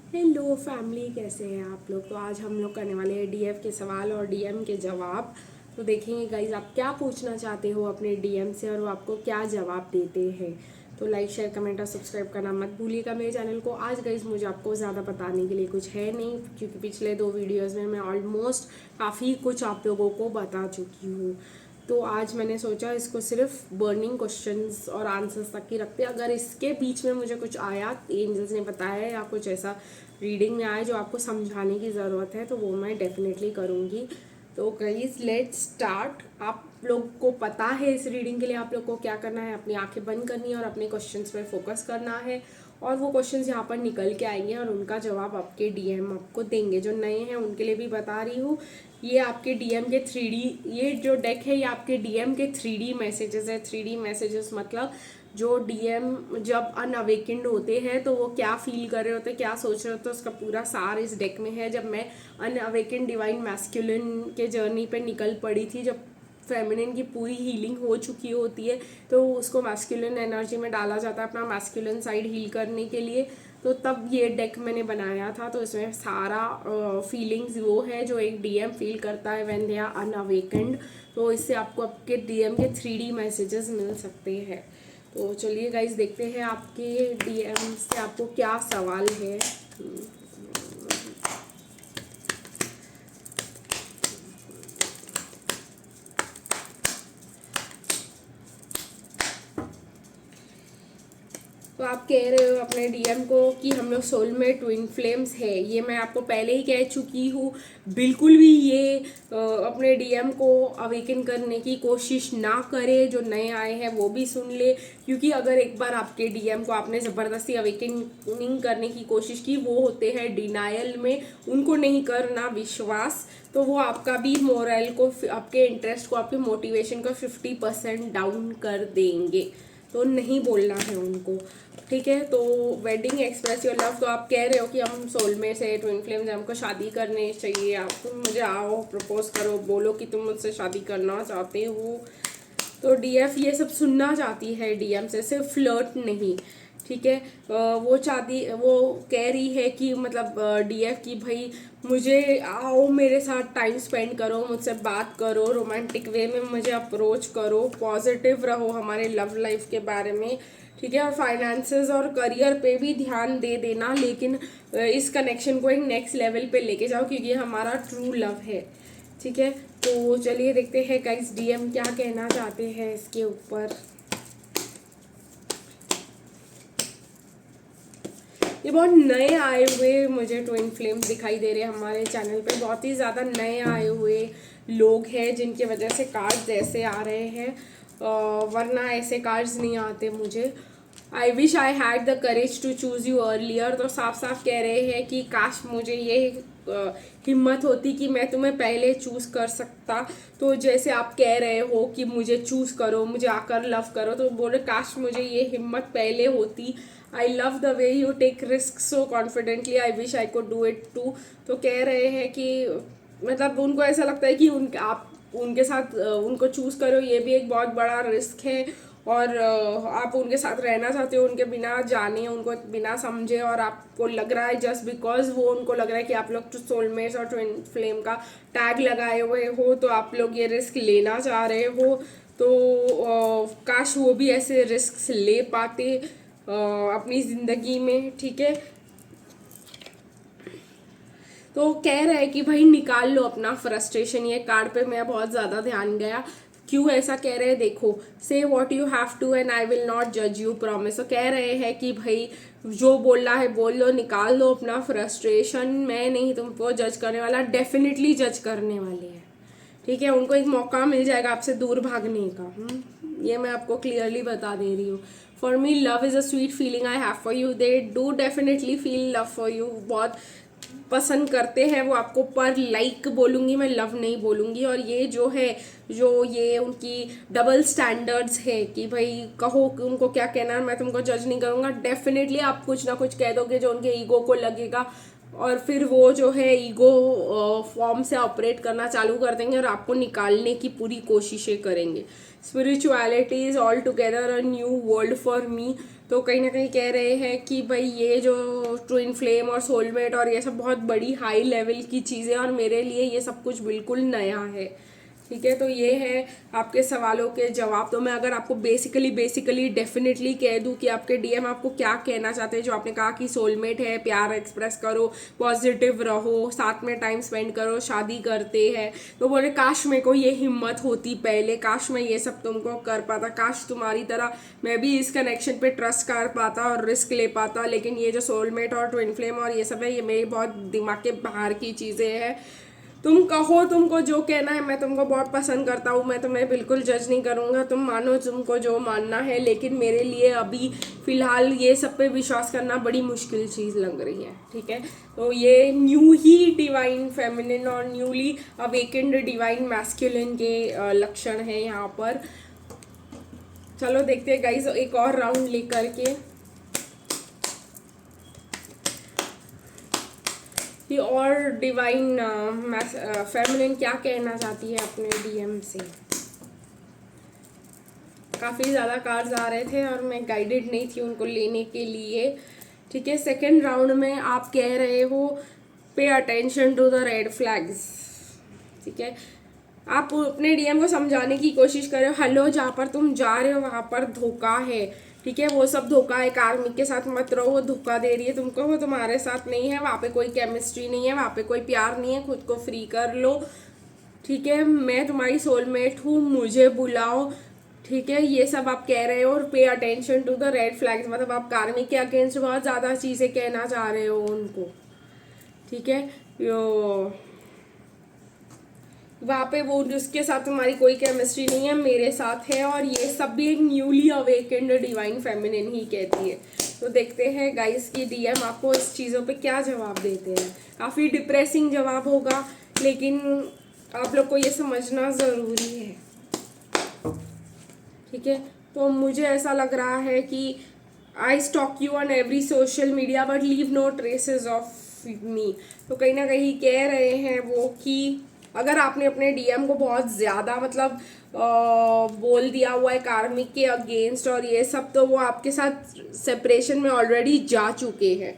Hello family, कैसे हैं आप लोग। तो आज हम लोग करने वाले हैं डीएफ के सवाल और डीएम के जवाब। तो देखेंगे गाइज आप क्या पूछना चाहते हो अपने डीएम से और वो आपको क्या जवाब देते हैं। तो लाइक शेयर कमेंट और सब्सक्राइब करना मत भूलिएगा मेरे चैनल को। आज गाइज मुझे आपको ज़्यादा बताने के लिए कुछ है नहीं, क्योंकि पिछले 2 वीडियोज़ में मैं ऑलमोस्ट काफ़ी कुछ आप लोगों को बता चुकी हूँ। तो आज मैंने सोचा इसको सिर्फ बर्निंग क्वेश्चंस और आंसर्स तक ही रखते हैं। अगर इसके बीच में मुझे कुछ आया, एंजल्स ने बताया या कुछ ऐसा रीडिंग में आए जो आपको समझाने की ज़रूरत है, तो वो मैं डेफिनेटली करूँगी। तो गाइस लेट्स स्टार्ट। आप लोग को पता है इस रीडिंग के लिए आप लोग को क्या करना है, अपनी आंखें बंद करनी है और अपने क्वेश्चंस पे फोकस करना है। और वो क्वेश्चंस यहाँ पर निकल के आएंगे और उनका जवाब आपके डीएम आपको देंगे। जो नए हैं उनके लिए भी बता रही हूँ, ये आपके डीएम के 3D, ये जो डेक है ये आपके डीएम के 3D मैसेजेस है। 3D मैसेजेस मतलब जो डीएम जब अनअवेकेंड होते हैं तो वो क्या फील कर रहे होते हैं, क्या सोच रहे होते हैं, उसका पूरा सार इस डेक में है। जब मैं अनअवेकेंड डिवाइन मैस्कुलिन के जर्नी पे निकल पड़ी थी, जब फेमिनिन की पूरी हीलिंग हो चुकी होती है तो उसको मैस्कुलिन एनर्जी में डाला जाता है अपना मैस्कुलिन साइड हील करने के लिए। तो तब ये डेक मैंने बनाया था। तो इसमें सारा फीलिंग्स वो है जो एक डीएम फील करता है व्हेन दे आर अनअवेकेंड। तो इससे आपको आपके डीएम के 3D मैसेजेस मिल सकते हैं। तो चलिए गाइज देखते हैं आपके डीएम से आपको क्या सवाल है। तो आप कह रहे हो अपने डीएम को कि हम लोग सोलमेट ट्विन फ्लेम्स है। ये मैं आपको पहले ही कह चुकी हूँ। बिल्कुल भी ये अपने डीएम को अवेकन करने की कोशिश ना करे। जो नए आए हैं वो भी सुन ले, क्योंकि अगर एक बार आपके डीएम को आपने ज़बरदस्ती अवेकनिंग करने की कोशिश की, वो होते हैं डिनायल में, उनको नहीं करना विश्वास। तो वो आपका भी मोरल को, आपके इंटरेस्ट को, आपके मोटिवेशन को 50% डाउन कर देंगे। तो नहीं बोलना है उनको, ठीक है। तो वेडिंग एक्सप्रेस योर लव, तो आप कह रहे हो कि हम सोलमेट्स है, ट्विन फ्लेम्स, हमको शादी करनी चाहिए। आप तुम मुझे आओ प्रपोज करो, बोलो कि तुम मुझसे शादी करना चाहते हो। तो डीएफ ये सब सुनना चाहती है डीएम से, सिर्फ फ्लर्ट नहीं, ठीक है। वो चाहती, वो कह रही है कि मतलब डीएफ की भाई मुझे आओ, मेरे साथ टाइम स्पेंड करो, मुझसे बात करो, रोमांटिक वे में मुझे अप्रोच करो, पॉजिटिव रहो हमारे लव लाइफ के बारे में, ठीक है। और फाइनेंसेस और करियर पे भी ध्यान दे देना, लेकिन इस कनेक्शन को एक नेक्स्ट लेवल पे लेके जाओ, क्योंकि ये हमारा ट्रू लव है, ठीक है। तो चलिए देखते हैं गाइस डीएम क्या कहना चाहते हैं इसके ऊपर। ये बहुत नए आए हुए मुझे ट्विन फ्लेम्स दिखाई दे रहे हैं हमारे चैनल पे। बहुत ही ज़्यादा नए आए हुए लोग हैं जिनकी वजह से कार्ड्स ऐसे आ रहे हैं, वरना ऐसे कार्ड्स नहीं आते मुझे। I wish I had the courage to choose you earlier, तो साफ साफ कह रहे हैं कि काश मुझे ये हिम्मत होती कि मैं तुम्हें पहले चूज़ कर सकता। तो जैसे आप कह रहे हो कि मुझे चूज़ करो, मुझे आकर लव करो, तो बोले काश मुझे ये हिम्मत पहले होती। I love the way you take risk so confidently, I wish I could do it too. तो कह रहे हैं कि मतलब उनको ऐसा लगता है कि आप उनके साथ उनको चूज़ करो, ये भी एक बहुत बड़ा रिस्क है। और आप उनके साथ रहना चाहते हो, उनके बिना जाने, उनको बिना समझे, और आपको लग रहा है जस्ट बिकॉज वो, उनको लग रहा है कि आप लोग सोलमेट्स और ट्विन फ्लेम का टैग लगाए हुए हो, तो आप लोग ये रिस्क लेना चाह रहे हो। तो काश वो भी ऐसे रिस्क ले पाते अपनी ज़िंदगी में, ठीक है। तो कह रहा है कि भाई निकाल लो अपना फ्रस्ट्रेशन। ये कार्ड पे मेरा बहुत ज़्यादा ध्यान गया, क्यों ऐसा कह रहे हैं देखो। Say what you have to and I will not जज यू प्रॉमिस। तो कह रहे हैं कि भाई जो बोलना है बोल लो, निकाल लो अपना फ्रस्ट्रेशन, मैं नहीं तुमको जज करने वाला, डेफिनेटली जज करने वाले हैं, ठीक है। उनको एक मौका मिल जाएगा आपसे दूर भागने का। ये मैं आपको क्लियरली बता दे रही हूँ। For me love is a sweet feeling I have for you, they do definitely feel love for you. बहुत पसंद करते हैं वो आपको, पर लाइक बोलूँगी मैं, लव नहीं बोलूँगी। और ये जो है, जो ये उनकी डबल स्टैंडर्ड्स है कि भाई कहो कि उनको क्या कहना है, मैं तुमको जज नहीं करूँगा, डेफिनेटली आप कुछ ना कुछ कह दोगे जो उनके ईगो को लगेगा। और फिर वो जो है ईगो फॉर्म से ऑपरेट करना चालू कर देंगे और आपको निकालने की पूरी कोशिशें करेंगे। Spirituality is all together a new world for me. तो कहीं ना कहीं कह रहे हैं कि भाई ये जो ट्विन फ्लेम और सोलमेट और ये सब बहुत बड़ी हाई लेवल की चीज़ें, और मेरे लिए ये सब कुछ बिल्कुल नया है। ठीक है, तो ये है आपके सवालों के जवाब। तो मैं अगर आपको बेसिकली डेफिनेटली कह दूं कि आपके डीएम आपको क्या कहना चाहते हैं, जो आपने कहा कि सोलमेट है, प्यार एक्सप्रेस करो, पॉजिटिव रहो, साथ में टाइम स्पेंड करो, शादी करते हैं, तो बोले काश मेरे को ये हिम्मत होती पहले, काश मैं ये सब तुमको कर पाता, काश तुम्हारी तरह मैं भी इस कनेक्शन पे ट्रस्ट कर पाता और रिस्क ले पाता। लेकिन ये जो सोलमेट और ट्विन फ्लेम और ये सब है, ये मेरी बहुत दिमाग के बाहर की चीज़ें हैं। तुम कहो, तुमको जो कहना है, मैं तुमको बहुत पसंद करता हूँ, मैं तुम्हें बिल्कुल जज नहीं करूँगा, तुम मानो तुमको जो मानना है। लेकिन मेरे लिए अभी फ़िलहाल ये सब पे विश्वास करना बड़ी मुश्किल चीज़ लग रही है। ठीक है, तो ये न्यू ही डिवाइन फेमिनिन और न्यूली अवेकेंड डिवाइन मैस्कुलिन के लक्षण हैं यहाँ पर। चलो देखते हैं गाइस एक और राउंड लेकर के कि और डिवाइन फेमिनिन क्या कहना चाहती है अपने डीएम से। काफ़ी ज़्यादा कार्ड्स आ रहे थे और मैं गाइडेड नहीं थी उनको लेने के लिए। ठीक है, सेकंड राउंड में आप कह रहे हो pay attention to the red flags. ठीक है, आप अपने डीएम को समझाने की कोशिश करो, हेलो जहाँ पर तुम जा रहे हो वहाँ पर धोखा है। ठीक है, वो सब धोखा है, कार्मिक के साथ मत रहो, वो धोखा दे रही है तुमको, वो तुम्हारे साथ नहीं है, वहाँ पे कोई केमिस्ट्री नहीं है, वहाँ पे कोई प्यार नहीं है, खुद को फ्री कर लो। ठीक है, मैं तुम्हारी सोलमेट हूँ, मुझे बुलाओ। ठीक है, ये सब आप कह रहे हो। और pay attention to the red flags, मतलब आप कार्मिक के अगेंस्ट बहुत ज़्यादा चीज़ें कहना चाह रहे हो उनको। ठीक है, वहाँ पे वो जिसके साथ तुम्हारी कोई केमिस्ट्री नहीं है मेरे साथ है, और ये सब भी एक न्यूली अवेकेंड डिवाइन फेमिनिन ही कहती है। तो देखते हैं गाइस की डीएम आपको इस चीज़ों पे क्या जवाब देते हैं। काफ़ी डिप्रेसिंग जवाब होगा, लेकिन आप लोग को ये समझना ज़रूरी है। ठीक है, तो मुझे ऐसा लग रहा है कि I stalk you on every social media but leave no traces of me. तो कहीं ना कहीं कह रहे हैं वो कि अगर आपने अपने डीएम को बहुत ज़्यादा मतलब बोल दिया हुआ है कार्मिक के अगेंस्ट और ये सब, तो वो आपके साथ सेपरेशन में ऑलरेडी जा चुके हैं।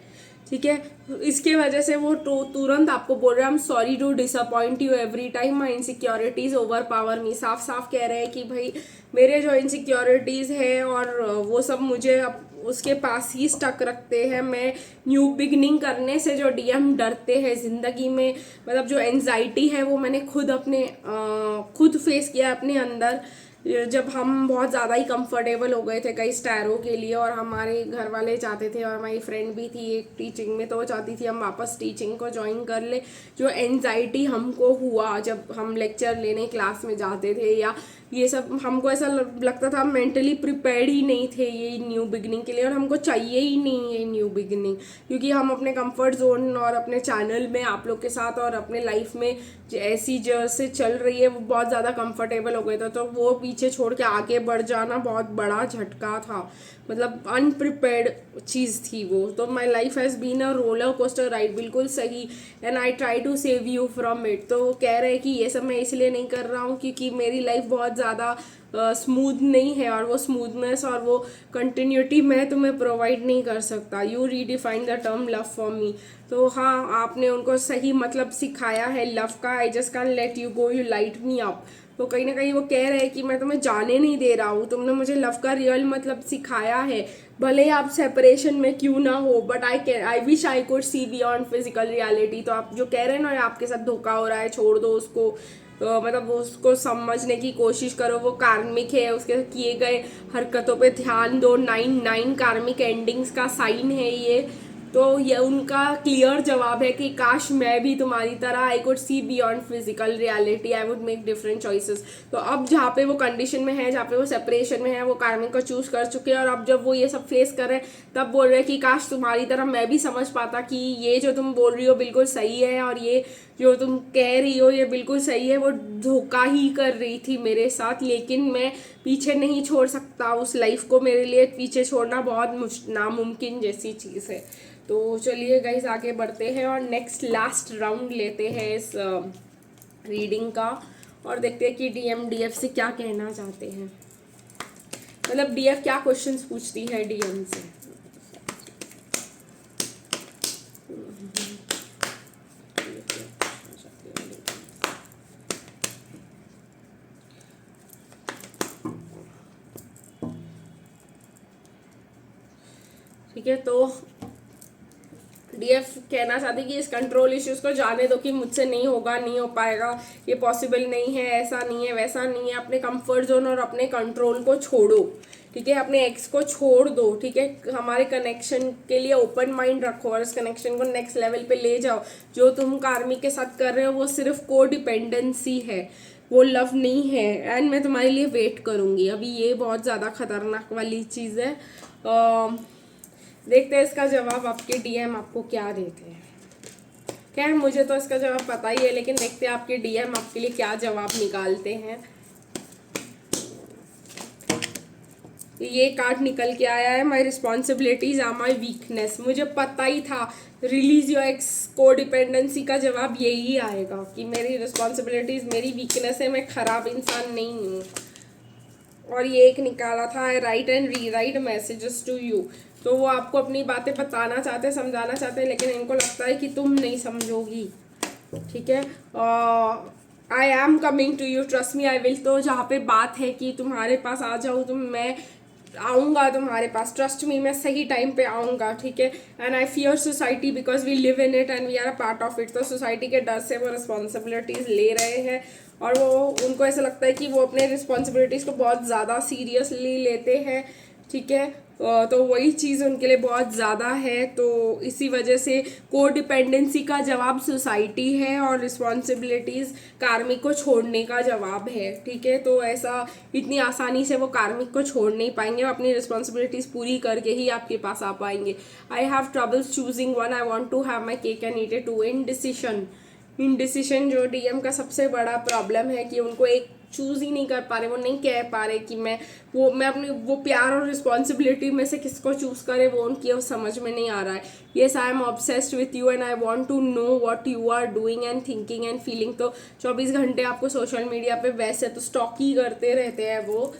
ठीक है, इसके वजह से वो तुरंत आपको बोल रहे हैं, I am sorry to disappoint you every time, my insecurities overpower me. साफ साफ कह रहे हैं कि भाई मेरे जो इनसिक्योरिटीज़ है और वो सब मुझे अब उसके पास ही स्टक रखते हैं। मैं न्यू बिगनिंग करने से जो डीएम डरते हैं ज़िंदगी में, मतलब जो एंजाइटी है वो मैंने खुद फेस किया अपने अंदर, जब हम बहुत ज़्यादा ही कंफर्टेबल हो गए थे कई स्टैरों के लिए, और हमारे घर वाले चाहते थे और हमारी फ्रेंड भी थी एक टीचिंग में, तो वो चाहती थी हम वापस टीचिंग को ज्वाइन कर ले। जो एंजाइटी हमको हुआ जब हम लेक्चर लेने क्लास में जाते थे, या ये सब हमको ऐसा लगता था हम मेंटली प्रिपेयर्ड ही नहीं थे ये न्यू बिगनिंग के लिए, और हमको चाहिए ही नहीं ये न्यू बिगनिंग, क्योंकि हम अपने कंफर्ट जोन और अपने चैनल में आप लोग के साथ और अपने लाइफ में ऐसी जैसे चल रही है वो बहुत ज़्यादा कंफर्टेबल हो गए थे। तो वो पीछे छोड़ के आगे बढ़ जाना बहुत बड़ा झटका था, मतलब अनप्रिपेयर्ड चीज़ थी वो। तो my life has been a roller coaster ride, बिल्कुल सही, and I try to save you from it. तो कह रहे हैं कि ये सब मैं इसलिए नहीं कर रहा हूँ क्योंकि मेरी लाइफ बहुत ज़्यादा स्मूथ नहीं है, और वो स्मूथनेस और वो कंटिन्यूटी मैं तुम्हें प्रोवाइड नहीं कर सकता। You redefine the term love for me. तो हाँ, आपने उनको सही मतलब सिखाया है लव का। I just can let you go, you light me up. तो कहीं ना कहीं वो कह रहे हैं कि मैं तुम्हें जाने नहीं दे रहा हूँ, तुमने मुझे लव का रियल मतलब सिखाया है, भले ही आप सेपरेशन में क्यों ना हो, but I wish I could see beyond physical reality. तो आप जो कह रहे हैं ना आपके साथ धोखा हो रहा है, छोड़ दो उसको, तो मतलब उसको समझने की कोशिश करो, वो कार्मिक है, उसके किए गए हरकतों पे ध्यान दो। 9 कार्मिक एंडिंग्स का साइन है ये। तो ये उनका क्लियर जवाब है कि काश मैं भी तुम्हारी तरह I could see beyond physical reality, I would make different choices. तो अब जहाँ पे वो कंडीशन में है, जहाँ पे वो सेपरेशन में है, वो कार्मिक को चूज कर चुके हैं, और अब जब वो ये सब फेस कर रहे हैं तब बोल रहे हैं कि काश तुम्हारी तरह मैं भी समझ पाता कि ये जो तुम बोल रही हो बिल्कुल सही है, और ये जो तुम कह रही हो ये बिल्कुल सही है। वो धोखा ही कर रही थी मेरे साथ, लेकिन मैं पीछे नहीं छोड़ सकता उस लाइफ को, मेरे लिए पीछे छोड़ना बहुत नामुमकिन जैसी चीज़ है। तो चलिए गाइस आगे बढ़ते हैं और नेक्स्ट लास्ट राउंड लेते हैं इस रीडिंग का, और देखते हैं कि डीएम डीएफ से क्या कहना चाहते हैं, मतलब डीएफ क्या क्वेश्चंस पूछती है डीएम से। ठीक है, तो डीएफ कहना चाहती कि इस कंट्रोल इश्यूज को जाने दो कि मुझसे नहीं होगा, नहीं हो पाएगा, ये पॉसिबल नहीं है, ऐसा नहीं है, वैसा नहीं है। अपने कंफर्ट जोन और अपने कंट्रोल को छोड़ो, ठीक है, अपने एक्स को छोड़ दो, ठीक है, हमारे कनेक्शन के लिए ओपन माइंड रखो और इस कनेक्शन को नेक्स्ट लेवल पे ले जाओ। जो तुम कार्मिक के साथ कर रहे हो वो सिर्फ को डिपेंडेंसी है, वो लव नहीं है, एंड मैं तुम्हारे लिए वेट करूंगी। अभी ये बहुत ज़्यादा खतरनाक वाली चीज़ है। देखते हैं इसका जवाब आपके डीएम आपको क्या देते हैं। खैर मुझे तो इसका जवाब पता ही है, लेकिन देखते हैं आपके डीएम आपके लिए क्या जवाब निकालते हैं। ये कार्ड निकल के आया है, my responsibilities are my weakness. मुझे पता ही था रिलीज योर एक्स को डिपेंडेंसी का जवाब यही आएगा कि मेरी रिस्पॉन्सिबिलिटीज मेरी वीकनेस है, मैं खराब इंसान नहीं हूँ। और ये एक निकाला था, आई right and re right messages to you. तो वो आपको अपनी बातें बताना चाहते हैं, समझाना चाहते हैं, लेकिन इनको लगता है कि तुम नहीं समझोगी, ठीक है। I am coming to you, trust me I will. तो जहाँ पे बात है कि तुम्हारे पास आ जाऊँ, तो मैं आऊँगा तुम्हारे पास, ट्रस्ट मी, मैं सही टाइम पे आऊँगा, ठीक है। And I fear society because we live in it and we are a part of it. तो सोसाइटी के डर से वो रिस्पॉन्सिबिलिटीज़ ले रहे हैं, और वो उनको ऐसा लगता है कि वो अपने रिस्पॉन्सिबिलिटीज़ को बहुत ज़्यादा सीरियसली लेते हैं, ठीक है। तो वही चीज़ उनके लिए बहुत ज़्यादा है। तो इसी वजह से को डिपेंडेंसी का जवाब सोसाइटी है और रिस्पॉन्सिबिलिटीज़ कार्मिक को छोड़ने का जवाब है, ठीक है। तो ऐसा इतनी आसानी से वो कार्मिक को छोड़ नहीं पाएंगे, वो अपनी रिस्पॉन्सिबिलिटीज़ पूरी करके ही आपके पास आ पाएंगे। I have troubles choosing one, I want to have my cake and eat it too. Indecision जो डीएम का सबसे बड़ा प्रॉब्लम है कि उनको एक चूज़ ही नहीं कर पा रहे, वो नहीं कह पा रहे कि मैं अपनी वो प्यार और रिस्पॉन्सिबिलिटी में से किसको चूज़ करे, वो उनकी वो समझ में नहीं आ रहा है। Yes I am obsessed with you and I want to know what you are doing and thinking and feeling. तो 24 घंटे आपको सोशल मीडिया पे वैसे तो स्टॉक ही करते रहते हैं वो,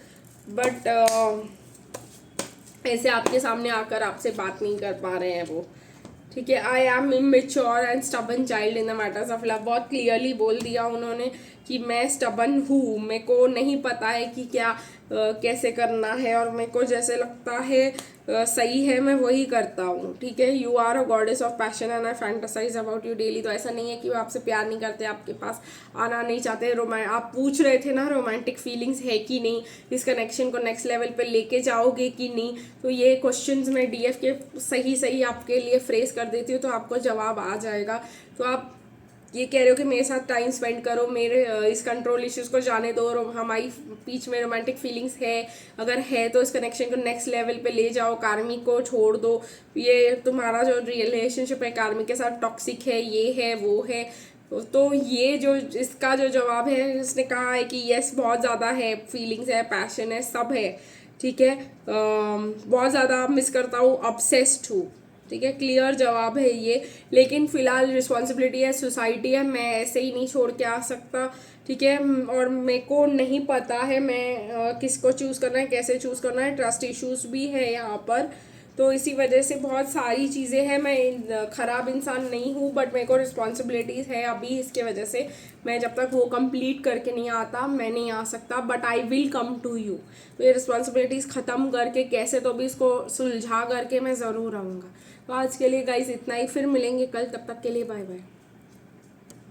बट ऐसे आपके सामने आकर आपसे बात नहीं कर पा रहे हैं वो, ठीक है। I M immature and stubborn child in the matters of love. बहुत क्लियरली बोल दिया उन्होंने कि मैं स्टबन हूँ, मेरे को नहीं पता है कि क्या कैसे करना है, और मेरे को जैसे लगता है सही है मैं वही करता हूँ, ठीक है। You are a goddess of passion and I fantasise about you daily. तो ऐसा नहीं है कि वो आपसे प्यार नहीं करते, आपके पास आना नहीं चाहते। आप पूछ रहे थे ना रोमांटिक फीलिंग्स है कि नहीं, इस कनेक्शन को नेक्स्ट लेवल पे लेके जाओगे कि नहीं। तो ये क्वेश्चंस मैं डीएफ के सही आपके लिए फ्रेज कर देती हूँ, तो आपको जवाब आ जाएगा। तो आप ये कह रहे हो कि मेरे साथ टाइम स्पेंड करो, मेरे इस कंट्रोल इश्यूज को जाने दो, और हमारी बीच में रोमांटिक फीलिंग्स है, अगर है तो इस कनेक्शन को नेक्स्ट लेवल पे ले जाओ, कार्मिक को छोड़ दो। ये तुम्हारा जो रिलेशनशिप है कार्मिक के साथ टॉक्सिक है, ये है वो है। तो ये जो इसका जो जवाब है, इसने कहा है कि यस बहुत ज़्यादा है, फीलिंग्स है, पैशन है, सब है, ठीक है। बहुत ज़्यादा मिस करता हूँ, ऑब्सेस्ड हूँ, ठीक है, क्लियर जवाब है ये। लेकिन फिलहाल रिस्पॉन्सिबिलिटी है, सोसाइटी है, मैं ऐसे ही नहीं छोड़ के आ सकता, ठीक है। और मेरे को नहीं पता है मैं किसको चूज़ करना है, कैसे चूज़ करना है, ट्रस्ट इश्यूज भी है यहाँ पर। तो इसी वजह से बहुत सारी चीज़ें हैं, मैं ख़राब इंसान नहीं हूँ, बट मेरे को रिस्पॉन्सिबिलिटीज़ है अभी, इसके वजह से मैं जब तक वो कंप्लीट करके नहीं आता मैं नहीं आ सकता, but I will come to you. तो ये रिस्पॉन्सिबिलिटीज़ ख़त्म करके कैसे तो भी इसको सुलझा करके मैं ज़रूर आऊँगा। तो आज के लिए गाइस इतना ही, फिर मिलेंगे कल, तब तक के लिए बाय बाय।